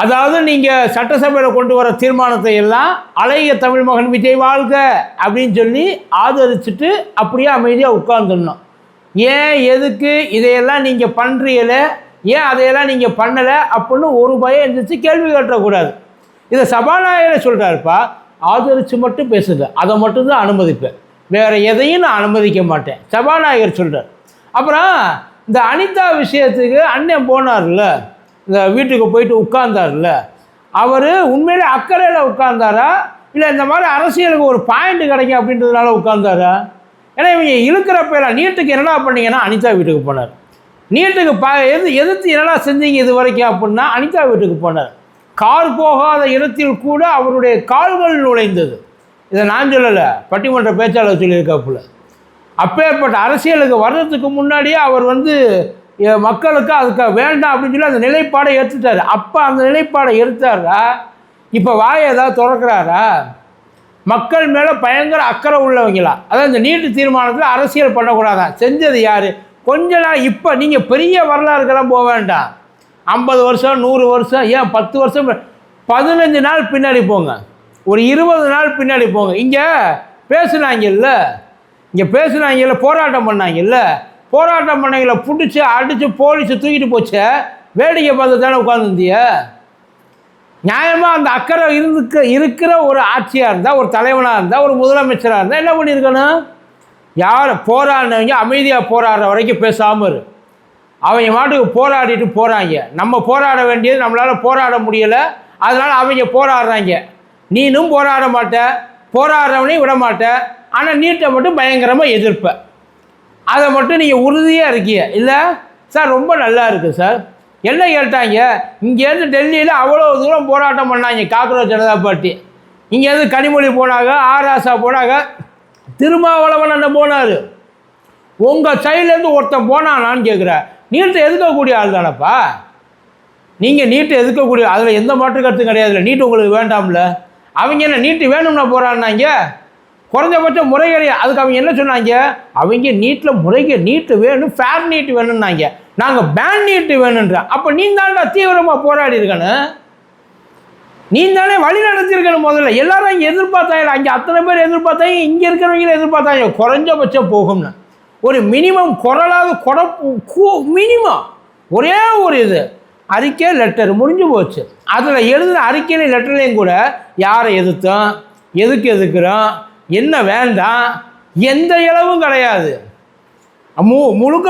அதாவது நீங்கள் சட்டசபையில் கொண்டு வர தீர்மானத்தை எல்லாம் அழகிய தமிழ் மகன் விஜய் வாழ்க அப்படின்னு சொல்லி ஆதரிச்சுட்டு அப்படியே அமைதியாக உட்கார்ந்துடணும். ஏன் எதுக்கு இதையெல்லாம் நீங்கள் பண்ணுறீங்கள, ஏன் அதையெல்லாம் நீங்கள் பண்ணலை அப்படின்னு ஒரு பயம் இருந்துச்சு கேள்வி கேட்டக்கூடாது. இதை சபாநாயகரை சொல்கிறாருப்பா, ஆதரித்து மட்டும் பேசுங்க, அதை மட்டும்தான் அனுமதிப்பேன், வேறு எதையும் நான் அனுமதிக்க மாட்டேன், சபாநாயகர் சொல்கிறார். அப்புறம் இந்த அனிதா விஷயத்துக்கு அண்ணன் போனார்ல, இந்த வீட்டுக்கு போயிட்டு உட்கார்ந்தார்ல, அவர் உண்மையிலே அக்கறையில் உட்கார்ந்தாரா இல்லை இந்த மாதிரி அரசியலுக்கு ஒரு பாயிண்ட் கிடைக்கும் அப்படின்றதுனால உட்கார்ந்தாரா? ஏன்னா இவங்க இழுக்கிறப்பெல்லாம் நீட்டுக்கு என்னடா பண்ணீங்கன்னா அனிதா வீட்டுக்கு போனார், நீட்டுக்கு எதிர்த்து என்னடா செஞ்சீங்க இது வரைக்கும் அப்படின்னா அனிதா வீட்டுக்கு போனார். கார் போகாத இடத்தில் கூட அவருடைய கால்கள் நுழைந்தது. இதை நான் சொல்லலை, பட்டிமன்ற பேச்சாளர் சொல்லியிருக்காப்புல. அப்பேற்பட்ட அரசியலுக்கு வர்றதுக்கு முன்னாடியே அவர் மக்களுக்கு அதுக்கு வேண்டாம் அப்படின்னு சொல்லி அந்த நிலைப்பாடை ஏற்றுட்டார். அப்போ அந்த நிலைப்பாடை எடுத்தாரா? இப்போ வாயை ஏதாவது திறக்கிறாரா? மக்கள் மேலே பயங்கர அக்கறை உள்ளவங்களா? அதான் இந்த நீட்டு தீர்மானத்தில் அரசியல் பண்ணக்கூடாதான். செஞ்சது யார்? கொஞ்ச நாள். இப்போ நீங்கள் பெரிய வரலாறுக்கெல்லாம் போக வேண்டாம். 50 வருஷம் 100 வருஷம், ஏன் 10 வருஷம், 15 நாள் பின்னாடி போங்க, ஒரு 20 நாள் பின்னாடி போங்க. இங்கே பேசுனாங்கல்ல, போராட்டம் பண்ணாங்கல்ல, போராட்டம் பண்ணவங்கள பிடிச்சி அடித்து போலீஸை தூக்கிட்டு போச்ச வேடிக்கை பார்த்து தானே உட்காந்துருந்திய. நியாயமாக அந்த அக்கறை இருக்கிற ஒரு ஆட்சியாக இருந்தால், ஒரு தலைவனாக இருந்தால், ஒரு முதலமைச்சராக இருந்தால் என்ன பண்ணியிருக்கணும்? யார் போராடினவங்க அமைதியாக போராடுற வரைக்கும் பேசாமல் இரு. அவங்க மாட்டுக்கு போராடிட்டு போகிறாங்க. நம்ம போராட வேண்டியது நம்மளால் போராட முடியலை, அதனால் அவங்க போராடுறாங்க. நீனும் போராட மாட்ட, போராடுறவனையும் விட மாட்ட, ஆனால் நீட்டை மட்டும் பயங்கரமாக எதிர்ப்ப. அதை மட்டும் நீங்கள் உறுதியாக இருக்கீங்க. இல்லை சார் ரொம்ப நல்லா இருக்குது சார். என்ன கேட்டாங்க? இங்கேருந்து டெல்லியில் அவ்வளோ தூரம் போராட்டம் பண்ணாங்க காங்கிரஸ் ஜனதா பார்ட்டி. இங்கேருந்து கனிமொழி போனாங்க, ஆராசா போனாங்க, திருமாவளவன் அண்ணன் போனார். உங்கள் சைட்லேருந்து ஒருத்தன் போனானான்னு கேட்குற. நீட்டை எதிர்க்கக்கூடிய ஆள் தானப்பா நீங்கள். நீட்டை எதிர்க்கக்கூடிய, அதில் எந்த மாற்று கருத்தும் கிடையாதுல்ல. நீட்டு உங்களுக்கு வேண்டாம்ல. அவங்க என்ன நீட்டு வேணும்னா போகிறான்னாங்க? குறைஞ்சபட்சம் முறைகேடு. அதுக்கு அவங்க என்ன சொன்னாங்க? அவங்க நீட்டில் நீட்டு வேணும், ஃபேர் நீட்டு வேணும்னாங்க. நாங்கள் பேன் நீட்டு வேணுன்ற. அப்போ நீ தாண்டா தீவிரமாக போராடி இருக்கணும், நீ தானே வழி நடத்திருக்கணும். முதல்ல எல்லாரும் இங்கே எதிர்பார்த்தாங்க, அங்கே அத்தனை பேர் எதிர்பார்த்தாங்க, இங்கே இருக்கிறவங்களும் எதிர்பார்த்தாங்க குறைஞ்சபட்சம் போகும்னு. ஒரு மினிமம் குரலாவது மினிமம் ஒரே ஒரு இது அறிக்கை லெட்டர் முடிஞ்சு போச்சு. அதில் எழுதுன அறிக்கையில லெட்டர்லையும் கூட யாரை எதிர்த்தோம், எதுக்கு எதிர்க்கிறோம், என்ன வேண்டாம், எந்த இளவும் கிடையாது. முழுக்க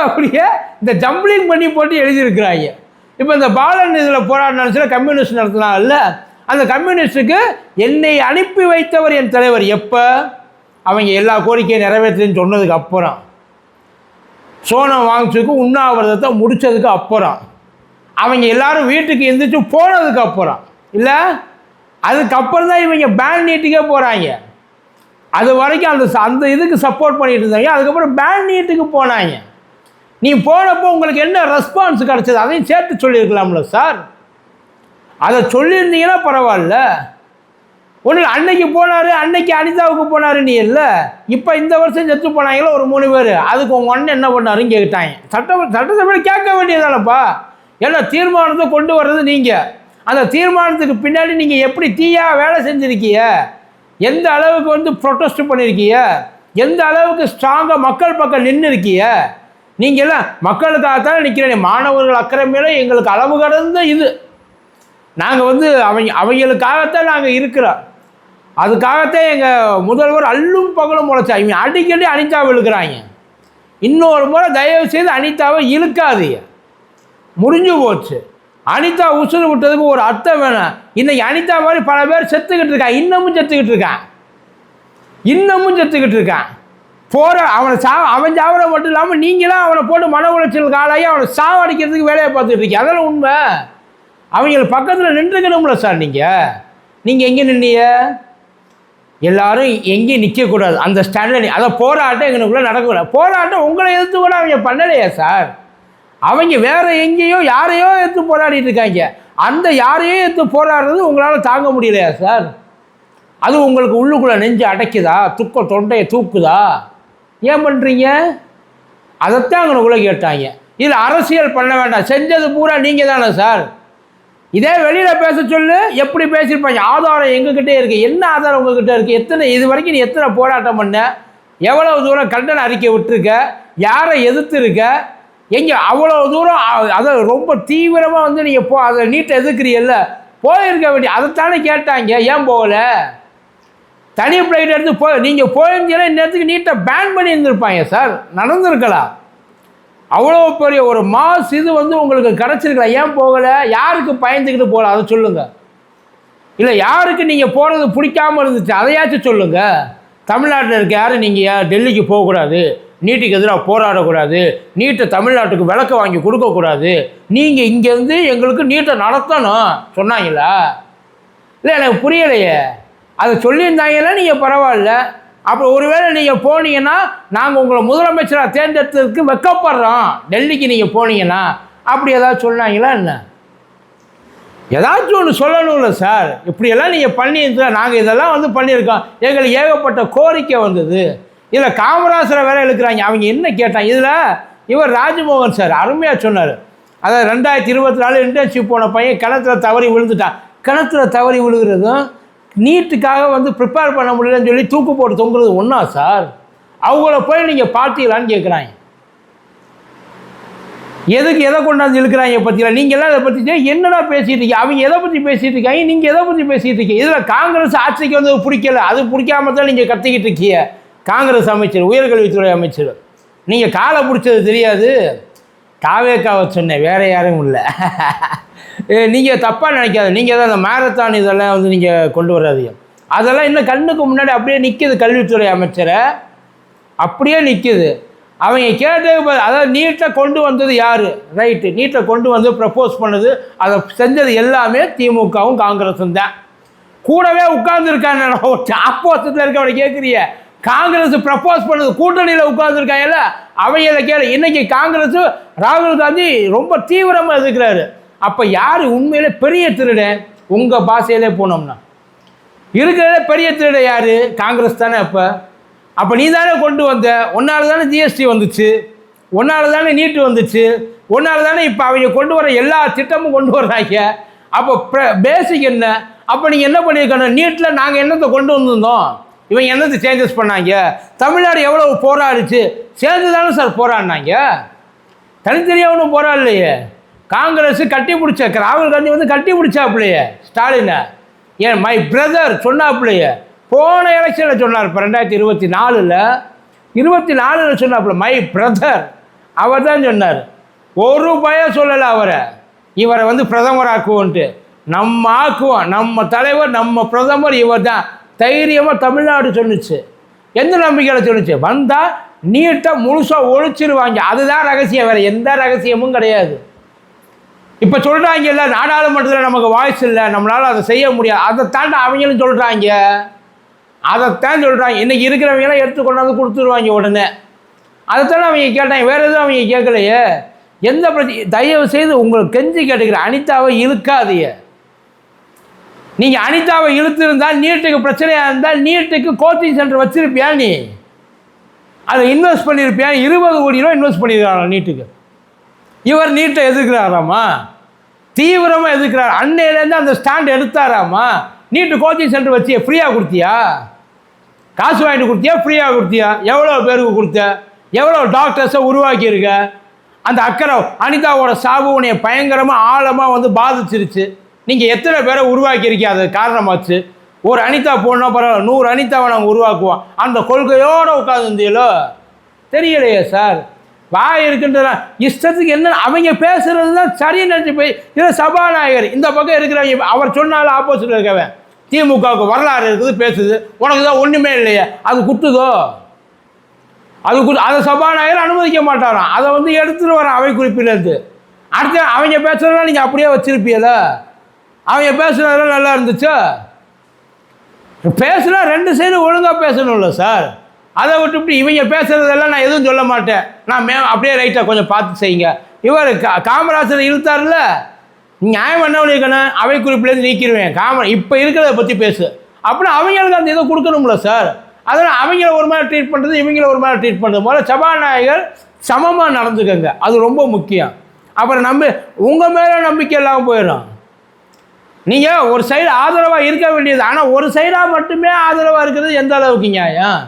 அப்படியே இந்த ஜம்பிளிங் பண்ணி போட்டு எழுதியிருக்கிறாங்க. இப்போ இந்த பாலன் இதில் போராடின கம்யூனிஸ்ட் நடத்தினால, அந்த கம்யூனிஸ்ட்டுக்கு என்னை அனுப்பி வைத்தவர் என் தலைவர். எப்போ? அவங்க எல்லா கோரிக்கையும் நிறைவேற்றுன்னு சொன்னதுக்கு அப்புறம், சோனம் வாங்ஸுக்கு உண்ணாவிரதத்தை முடித்ததுக்கு அப்புறம், அவங்க எல்லாரும் வீட்டுக்கு எந்திரிச்சு போனதுக்கு அப்புறம், இல்லை அதுக்கப்புறம் தான் இவங்க பேன் நீட்டுக்கே போகிறாங்க. அது வரைக்கும் அந்த இதுக்கு சப்போர்ட் பண்ணிட்டு இருந்தாங்க. அதுக்கப்புறம் பேன் நீட்டுக்கு போனாங்க. நீ போனப்போ உங்களுக்கு என்ன ரெஸ்பான்ஸ் கிடச்சது அதையும் சேர்த்து சொல்லியிருக்கலாம்ல சார். அதை சொல்லியிருந்தீங்கன்னா பரவாயில்ல. ஒன்றும் அன்னைக்கு போனார், அன்னைக்கு அனிதாவுக்கு போனார் நீ இல்லை. இப்போ இந்த வருஷம் செத்து போனாங்களோ ஒரு 3 பேர், அதுக்கு உங்கள் அண்ணன் என்ன பண்ணாருன்னு கேட்டாங்க. சட்டசபையில் கேட்க வேண்டியதானப்பா. ஏன்னா தீர்மானத்தை கொண்டு வர்றது நீங்கள். அந்த தீர்மானத்துக்கு பின்னாடி நீங்கள் எப்படி தீயாக வேலை செஞ்சுருக்கீங்க, எந்த அளவுக்கு ப்ரொட்டஸ்ட் பண்ணியிருக்கீங்க, எந்த அளவுக்கு ஸ்ட்ராங்காக மக்கள் பக்கம் நின்று இருக்கீங்க. நீங்கள் எல்லாம் மக்களுக்காகத்தானே நிற்கிறீங்க. மாணவர்கள் அக்கறை மேலே எங்களுக்கு அளவு கடந்த இது. நாங்கள் அவங்களுக்காகத்தான் நாங்கள் இருக்கிறோம். அதுக்காகத்தான் எங்கள் முதல்வர் அல்லும் பகலும் முளைச்சா. இவங்க அடிக்கடி அனிதாவை இழுக்கிறாங்க. இன்னொரு முறை தயவு செய்து அனிதாவை இழுக்காதீங்க, முடிஞ்சு போச்சு. அனிதா உசுறு விட்டதுக்கு ஒரு அர்த்தம் வேணும். இன்றைக்கி அனிதா மாதிரி பல பேர் செத்துக்கிட்டு இருக்கான், இன்னமும் செத்துக்கிட்டு இருக்கான். அவன் சாவர மட்டும் இல்லாமல் நீங்களாம் அவனை போட்டு மன உளைச்சலுக்கு ஆளாகி அவனை சாவடிக்கிறதுக்கு வேலையை பார்த்துக்கிட்டு இருக்கீங்க. அதெல்லாம் உண்மை. அவங்களுக்கு பக்கத்தில் நின்றுக்கணும்ல சார். நீங்கள் எங்கே நின்னீங்க? எல்லாரும் எங்கேயும் நிற்கக்கூடாது, அந்த ஸ்டாண்டில். அதை போராட்டம் எங்களுக்குள்ளே நடக்கக்கூடாது. போராட்டம் உங்களை எதிர்த்து கூட அவங்க பண்ணலையா சார்? அவங்க வேறு எங்கேயோ யாரையோ எடுத்து போராடிட்டு இருக்காங்க. அந்த யாரையோ எடுத்து போராடுறது உங்களால் தாங்க முடியலையா சார்? அது உங்களுக்கு உள்ளுக்குள்ளே நெஞ்சு அடைக்குதா, தொண்டையை தூக்குதா? ஏன் பண்ணுறீங்க? அதைத்தான் அவங்களுக்குள்ளே கேட்டாங்க. இதில் அரசியல் பண்ண வேண்டாம், செஞ்சது பூரா நீங்கள் தானே சார். இதே வெளியில் பேச சொல்லு எப்படி பேசியிருப்பாங்க. ஆதாரம் எங்ககிட்டே இருக்குது. என்ன ஆதாரம் உங்ககிட்ட இருக்குது? எத்தனை இது வரைக்கும் நீ எத்தனை போராட்டம் பண்ண? எவ்வளவு தூரம் கண்டன அறிக்கை விட்டுருக்க? யாரை எதிர்த்து இருக்க? எங்கே அவ்வளோ தூரம் அதை ரொம்ப தீவிரமாக வந்து நீங்கள் அதை நீட்டை எதிர்க்கிறீல்ல, போயிருக்க வேண்டிய அதைத்தானே கேட்டாங்க. ஏன் போகலை? தனி ஃப்ளைட் எடுத்து நீங்கள் போயிருந்தீங்கன்னா இந்நேரத்துக்கு நீட்டை பேன் பண்ணி இருந்திருப்பாங்க சார். நடந்திருக்கலாம். அவ்வளோ பெரிய ஒரு மாஸ் இது வந்து உங்களுக்கு கிடச்சிருக்கலாம். ஏன் போகலை? யாருக்கு பயந்துக்கிட்டு போகல அதை சொல்லுங்கள். இல்லை யாருக்கு நீங்கள் போகிறது பிடிக்காமல் இருந்துச்சு அதையாச்சும் சொல்லுங்கள். தமிழ்நாட்டில் இருக்க யாரும் நீங்கள் டெல்லிக்கு போகக்கூடாது, நீட்டுக்கு எதிராக போராடக்கூடாது, நீட்டை தமிழ்நாட்டுக்கு விளக்க வாங்கி கொடுக்கக்கூடாது, நீங்கள் இங்கேருந்து எங்களுக்கு நீட்டை நடத்தணும் சொன்னாங்களா? இல்லை எனக்கு புரியலையே. அதை சொல்லியிருந்தாங்கன்னா நீங்கள் பரவாயில்ல. அப்போ ஒருவேளை நீங்கள் போனீங்கன்னா நாங்கள் உங்களை முதலமைச்சராக தேர்ந்தெடுத்ததுக்கு வெக்கப்படுறோம் டெல்லிக்கு நீங்கள் போனீங்கன்னா அப்படி ஏதாவது சொன்னாங்களா என்ன? ஏதாச்சும் ஒன்று சொல்லணும்ல சார். இப்படியெல்லாம் நீங்கள் பண்ணியிருந்தா நாங்கள் இதெல்லாம் வந்து பண்ணியிருக்கோம், எங்களுக்கு ஏகப்பட்ட கோரிக்கை வந்தது. இதில் காமராசரை வேற இழுக்கிறாங்க. அவங்க என்ன கேட்டாங்க இதில்? இவர் ராஜ்மோகன் சார் அருமையாக சொன்னார். அதாவது 2024 இன்டர்ன்ஷிப் போன பையன் கிணத்துல தவறி விழுந்துட்டான். கிணத்துல தவறி விழுகிறதும் நீட்டுக்காக வந்து ப்ரிப்பேர் பண்ண முடியலன்னு சொல்லி தூக்கு போட்டு தொங்குறது ஒன்றா சார்? அவங்கள போய் நீங்கள் பார்த்தீங்களான்னு கேட்குறாங்க. எதுக்கு எதை கொண்டாந்து இழுக்கிறாங்க பற்றிலாம்? நீங்கள்லாம் இதை பற்றி என்னடா பேசிகிட்டு இருக்கீங்க? அவங்க எதை பற்றி பேசிகிட்டு இருக்காங்க, நீங்கள் எதை பற்றி பேசிகிட்டு இருக்கீங்க? இதில் காங்கிரஸ் ஆட்சிக்கு வந்து பிடிக்கல, அது பிடிக்காம தான் நீங்கள் கத்திக்கிட்டு இருக்கீங்க. காங்கிரஸ் அமைச்சர், உயர்கல்வித்துறை அமைச்சர், நீங்கள் காலை பிடிச்சது தெரியாது. காவேக்காவை சொன்னேன், வேறு யாரும் இல்லை. நீங்கள் தப்பாக நினைக்காது. நீங்கள் தான் அந்த மேரத்தான் இதெல்லாம் வந்து நீங்கள் கொண்டு வராதீங்க. அதெல்லாம் இன்னும் கண்ணுக்கு முன்னாடி அப்படியே நிற்கிது. கல்வித்துறை அமைச்சரை அப்படியே நிற்கிது. அவங்க கேட்டு அதாவது நீட்டை கொண்டு வந்தது யார்? ரைட்டு, நீட்டை கொண்டு வந்து ப்ரப்போஸ் பண்ணது அதை செஞ்சது எல்லாமே திமுகவும் காங்கிரஸும் தான். கூடவே உட்கார்ந்துருக்காங்க. ஆப்போசிட்டில் இருக்க அவனை கேட்குறிய, காங்கிரஸ் ப்ரப்போஸ் பண்ணது கூட்டணியில் உட்கார்ந்துருக்காங்கல்ல அவையில கேளு. இன்னைக்கு காங்கிரஸ் ராகுல் காந்தி ரொம்ப தீவிரமாக எதிர்க்கிறாரு. அப்போ யார் உண்மையிலே பெரிய திருடன்? உங்கள் பாஷையிலே போனோம்னா இருக்கிறதே பெரிய திருடன் யார்? காங்கிரஸ் தானே. அப்போ நீ தானே கொண்டு வந்த. ஒன்றால் தானே ஜிஎஸ்டி வந்துச்சு, ஒன்றால் தானே நீட்டு வந்துச்சு, ஒன்றால் தானே இப்போ அவங்க கொண்டு வர எல்லா திட்டமும் கொண்டு வர்றாங்க. அப்போ பேசிக் என்ன? அப்போ நீங்கள் என்ன பண்ணியிருக்கணும்? நீட்டில் நாங்கள் என்னத்தை கொண்டு வந்திருந்தோம், இவங்க என்னத்தை சேஞ்சஸ் பண்ணாங்க? தமிழ்நாடு எவ்வளோ போராடிச்சு? சேர்ந்து தானே சார் போராடினாங்க, தனித்தனியாக ஒன்றும் போராடலையே. காங்கிரஸ் கட்டி பிடிச்ச ராகுல் காந்தி வந்து கட்டி பிடிச்சாப்பிலையே ஸ்டாலினை. ஏன் மை பிரதர் சொன்னாப்பிலையே. போன எலெக்ஷனில் சொன்னார். இப்போ 2024 சொன்னாப்புல மை பிரதர். அவர் தான் சொன்னார். ஒரு பயம் சொல்லலை அவரை, இவரை வந்து பிரதமர் ஆக்குவோன்ட்டு. நம்ம ஆக்குவோம், நம்ம தலைவர், நம்ம பிரதமர் இவர் தான் தைரியமாக தமிழ்நாடு சொன்னிச்சு. எந்த நம்பிக்கையில் சொன்னிச்சு? வந்தால் நீட்டை முழுசாக ஒழிச்சிருவாங்க. அதுதான் ரகசியம், வேறு எந்த ரகசியமும் கிடையாது. இப்போ சொல்கிறாங்க இல்லை, நாடாளுமன்றத்தில் நமக்கு வாய்ஸ் இல்லை, நம்மளால் அதை செய்ய முடியாது. அதை தாண்டி அவங்களும் சொல்கிறாங்க, அதைத்தான் சொல்கிறாங்க. இன்றைக்கி இருக்கிறவங்களாம் எடுத்து கொண்டாந்து கொடுத்துருவாங்க உடனே. அதைத்தானே அவங்க கேட்டாங்க, வேறு எதுவும் அவங்க கேட்கலையே. எந்த பிரச்சனை? தயவு செய்து உங்களுக்கு கெஞ்சி கேட்டுக்கிறேன், அனிதாவை இழுக்காதீங்க. நீங்கள் அனிதாவை இழுத்துருந்தால் நீட்டுக்கு பிரச்சனையாக இருந்தால் நீட்டுக்கு கோச்சிங் சென்டர் வச்சுருப்பியா? நீ அதை இன்வெஸ்ட் பண்ணியிருப்பியா? 20 கோடி ரூபா இன்வெஸ்ட் பண்ணியிருக்காங்க நீட்டுக்கு. இவர் நீட்டை எதிர்க்கிறாராமா, தீவிரமாக எதிர்க்கிறார். அன்னையிலேருந்து அந்த ஸ்டாண்ட் எடுத்தாராமா. நீட்டு கோச்சிங் சென்டர் வச்சு ஃப்ரீயாக கொடுத்தியா? காசு வாங்கிட்டு கொடுத்தியா? ஃப்ரீயாக கொடுத்தியா? எவ்வளோ பேருக்கு கொடுத்த? எவ்வளோ டாக்டர்ஸை உருவாக்கியிருக்க? அந்த அக்கறை அனிதாவோட சாவு உன்னைய பயங்கரமாக ஆழமாக வந்து பாதிச்சிருச்சு. நீங்கள் எத்தனை பேரை உருவாக்கியிருக்கீங்க? அது காரணமாச்சு. ஒரு அனிதா போடணும், பரவாயில்ல, 100 அனிதாவை நாங்கள் உருவாக்குவோம். அந்த கொள்கையோடு உட்காந்துருந்தீங்களோ? தெரியலையே சார். வாய் இருக்குன்ற இஷ்டத்துக்கு என்ன அவங்க பேசுறது தான் சரின்னு நினச்சி போய் இதில் சபாநாயகர் இந்த பக்கம் இருக்கிறவங்க அவர் சொன்னாலும் ஆப்போசிட்டில் இருக்கவன் திமுகவுக்கு வரலாறு இருக்குது பேசுது, உனக்கு தான் ஒன்றுமே இல்லையே, அது குட்டுதோ? அதை சபாநாயகர் அனுமதிக்க மாட்டாராம். அதை வந்து எடுத்துகிட்டு வரான் அவை குறிப்பிலேருந்து. அடுத்து அவங்க பேசுகிறதெல்லாம் நீங்கள் அப்படியே வச்சுருப்பீங்கள? அவங்க பேசுகிறதெல்லாம் நல்லா இருந்துச்சோ? பேசுனா 2 சைடு ஒழுங்காக பேசணும்ல சார். அதை விட்டுவிட்டு இவங்க பேசுகிறதெல்லாம் நான் எதுவும் சொல்ல மாட்டேன், நான் அப்படியே ரைட்டாக கொஞ்சம் பார்த்து செய்யுங்க. இவர் காமராஜரை இழுத்தார்ல, நியாயம் என்ன பண்ணியிருக்கணும்? அவை குறிப்பிலேருந்து நீக்கிடுவேன். இப்போ இருக்கிறத பற்றி பேசு அப்படின்னா அவங்களுக்கு அந்த இதை கொடுக்கணும்ல சார். அதனால் அவங்கள ஒரு மாதிரி ட்ரீட் பண்ணுறது, இவங்கள ஒரு மாதிரி ட்ரீட் பண்ணுறது. முதல்ல சபாநாயகர் சமமாக நடந்துக்கங்க, அது ரொம்ப முக்கியம். அப்புறம் உங்கள் மேலே நம்பிக்கை இல்லாமல் போயிடும். நீங்கள் ஒரு சைடு ஆதரவாக இருக்க வேண்டியது, ஆனால் ஒரு சைடாக மட்டுமே ஆதரவாக இருக்கிறது எந்த அளவுக்கு நியாயம்?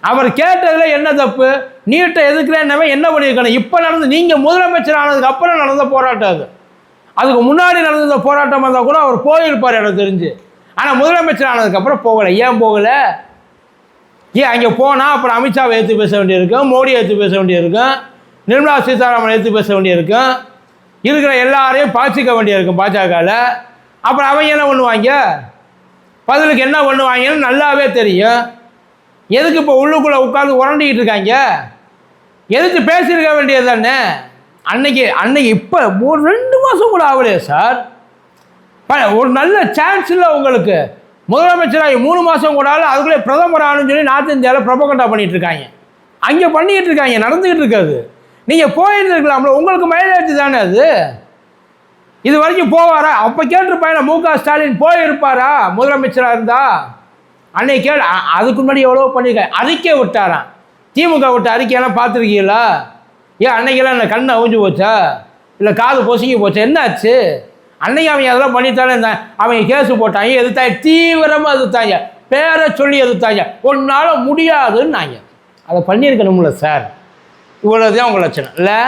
அவர் கேட்டதில் என்ன தப்பு? நீட்டை எதுக்குறேன்னவன் என்ன பண்ணியிருக்கணும்? இப்போ நடந்து, நீங்கள் முதலமைச்சர் ஆனதுக்கு அப்புறம் நடந்த போராட்டம் அது. அதுக்கு முன்னாடி நடந்த போராட்டம் வந்தால் கூட அவர் போயிருப்பார் எனக்கு தெரிஞ்சு. ஆனால் முதலமைச்சர் ஆனதுக்கப்புறம் போகலை. ஏன் போகலை? ஏன் அங்கே போனால் அப்புறம் அமித்ஷாவை எடுத்து பேச வேண்டியிருக்கும், மோடியை எடுத்து பேச வேண்டியிருக்கும், நிர்மலா சீதாராமன் எடுத்து பேச வேண்டியிருக்கும், இருக்கிற எல்லாரையும் பாய்ச்சிக்க வேண்டியிருக்கும் பாஜகவில். அப்புறம் அவங்க என்ன பண்ணுவாங்க? பதிலுக்கு என்ன பண்ணுவாங்கன்னு நல்லாவே தெரியும். எதுக்கு இப்போ உள்ளுக்குள்ளே உட்காந்து உரண்டிக்கிட்டு இருக்காங்க? எதுக்கு பேசியிருக்க வேண்டியது தானே அன்னைக்கு இப்போ ஒரு 2 மாதம் கூட ஆகலையே சார். ஒரு நல்ல சான்ஸ் இல்லை உங்களுக்கு. முதலமைச்சராகி 3 மாதம் கூட ஆகல, அதுக்குள்ளே பிரதமர் ஆகணும்னு சொல்லி நார்த் இந்தியாவில் ப்ரொபகண்டா பண்ணிகிட்டு இருக்காங்க. அங்கே பண்ணிக்கிட்டு இருக்காங்க, நடந்துக்கிட்டு இருக்காது. நீங்கள் போயிருந்துருக்கலாம்ல, உங்களுக்கு மைலேஜ் தானே அது. இது வரைக்கும் போவாரா? அப்போ கேட்டிருப்பாங்க, மு.க. ஸ்டாலின் போயிருப்பாரா முதலமைச்சராக இருந்தா? அன்னைக்கு கேள். அதுக்கு முன்னாடி எவ்வளோ பண்ணியிருக்காங்க. அறிக்கை விட்டாரான், திமுக விட்ட அறிக்கையெல்லாம் பார்த்துருக்கீங்களா? ஏன் அன்னைக்கெல்லாம் என்ன கண்ணை அவிஞ்சு போச்சா, இல்லை காது பொசுங்கி போச்சா, என்னாச்சு? அன்னைக்கு அவங்க அதெல்லாம் பண்ணித்தானே இருந்தாங்க. அவங்க கேஸு போட்டாங்க, எதிர்த்தாங்க, தீவிரமாக எதிர்த்தாங்க, பேரை சொல்லி எதிர்த்தாங்க, ஒன்றால் முடியாதுன்னாங்க. அதை பண்ணியிருக்கணும்ல சார். இவ்வளோதான் உங்கள் லட்சணம் இல்லை.